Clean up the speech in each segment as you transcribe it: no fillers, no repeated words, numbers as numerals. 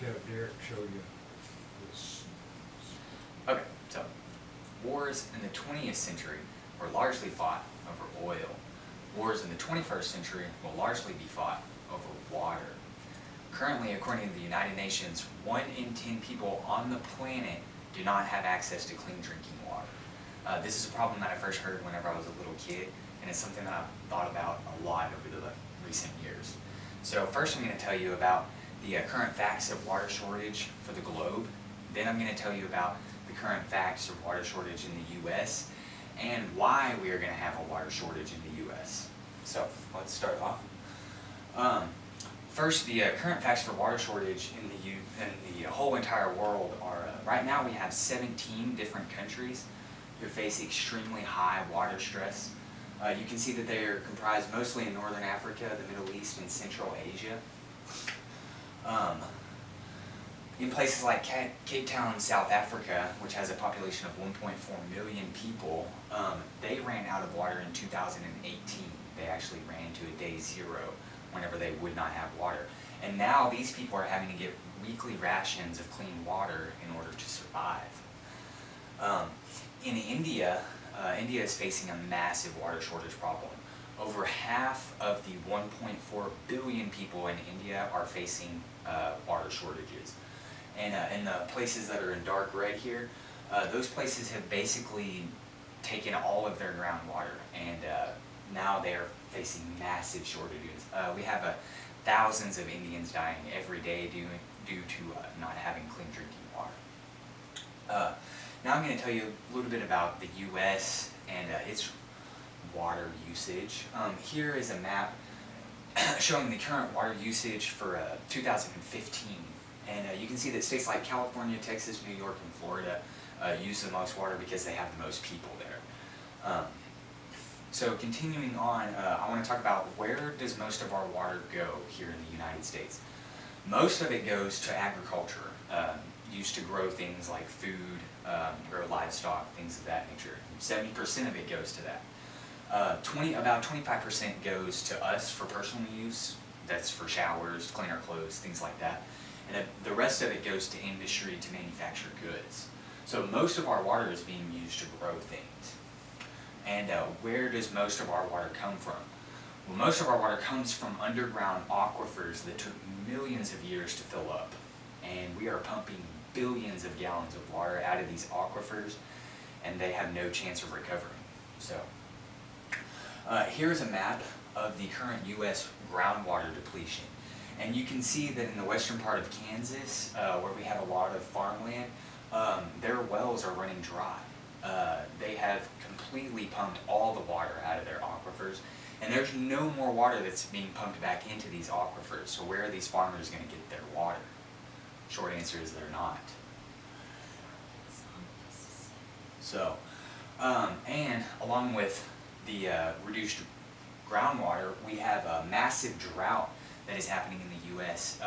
have Derek show you this. Okay, so wars in the 20th century were largely fought over oil. Wars in the 21st century will largely be fought over water. Currently, according to the United Nations, 1 in 10 people on the planet do not have access to clean drinking water. This is a problem that I first heard whenever I was a little kid, and it's something that I've thought about a lot over the recent years. So first I'm going to tell you about the current facts of water shortage for the globe. Then I'm going to tell you about the current facts of water shortage in the U.S. and why we are going to have a water shortage in the U.S. So let's start off. First, the current facts for water shortage in the whole entire world are, right now we have 17 different countries who face extremely high water stress. You can see that they are comprised mostly in Northern Africa, the Middle East, and Central Asia. In places like Cape Town, South Africa, which has a population of 1.4 million people, they ran out of water in 2018. They actually ran to a day zero whenever they would not have water. And now these people are having to get weekly rations of clean water in order to survive. In India, India is facing a massive water shortage problem. Over half of the 1.4 billion people in India are facing water shortages. And in the places that are in dark red here, those places have basically taken all of their groundwater, and now they're facing massive shortages. We have thousands of Indians dying every day due to not having clean drinking water. Now I'm going to tell you a little bit about the U.S. and its water usage. Here is a map showing the current water usage for 2015. And you can see that states like California, Texas, New York, and Florida use the most water because they have the most people there. So continuing on, I want to talk about where does most of our water go here in the United States. Most of it goes to agriculture, used to grow things like food, grow livestock, things of that nature. 70% of it goes to that. About 25% goes to us for personal use. That's for showers, clean our clothes, things like that. And the rest of it goes to industry to manufacture goods. So most of our water is being used to grow things. And where does most of our water come from? Well, most of our water comes from underground aquifers that took millions of years to fill up. And we are pumping billions of gallons of water out of these aquifers, and they have no chance of recovering. So here's a map of the current U.S. groundwater depletion. And you can see that in the western part of Kansas, where we have a lot of farmland, their wells are running dry. They have completely pumped all the water out of their aquifers, and there's no more water that's being pumped back into these aquifers. So where are these farmers going to get their water? Short answer is they're not. So, and along with the reduced groundwater, we have a massive drought that is happening in the U.S.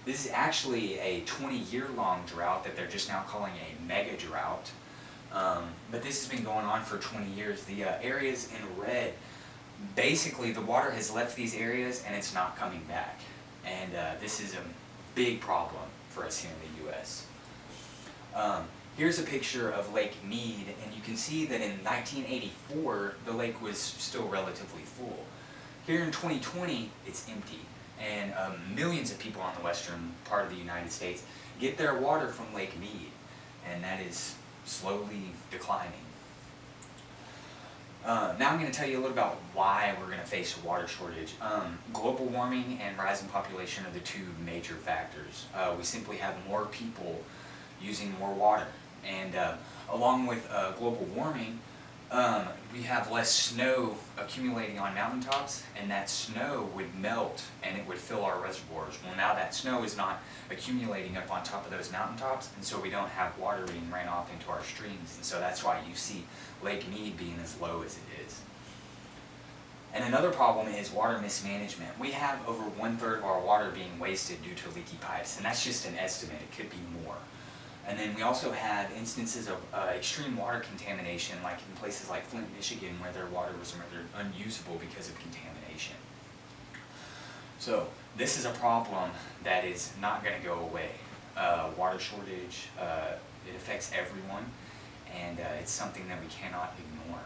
This is actually a 20-year-long drought that they're just now calling a mega drought. But this has been going on for 20 years. The areas in red, basically the water has left these areas and it's not coming back. And this is a big problem for us here in the U.S. Here's a picture of Lake Mead, and you can see that in 1984, the lake was still relatively full. Here in 2020, it's empty, and millions of people on the western part of the United States get their water from Lake Mead, and that is slowly declining. Now I'm going to tell you a little about why we're going to face a water shortage. Global warming and rising population are the two major factors. We simply have more people using more water. And along with global warming, we have less snow accumulating on mountaintops, and that snow would melt and it would fill our reservoirs. Well, now that snow is not accumulating up on top of those mountaintops, and so we don't have water being ran off into our streams, and so that's why you see Lake Mead being as low as it is. And another problem is water mismanagement. We have over 1/3 of our water being wasted due to leaky pipes, and that's just an estimate. It could be more. And then we also have instances of extreme water contamination, like in places like Flint, Michigan, where their water was rendered unusable because of contamination. So this is a problem that is not going to go away. water shortage, it affects everyone, and it's something that we cannot ignore.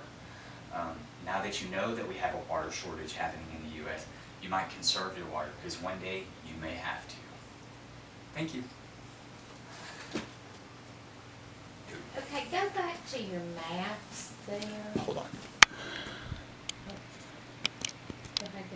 Now that you know that we have a water shortage happening in the U.S., you might conserve your water, because one day you may have to. Thank you. Okay, go back to your maps there. Hold on.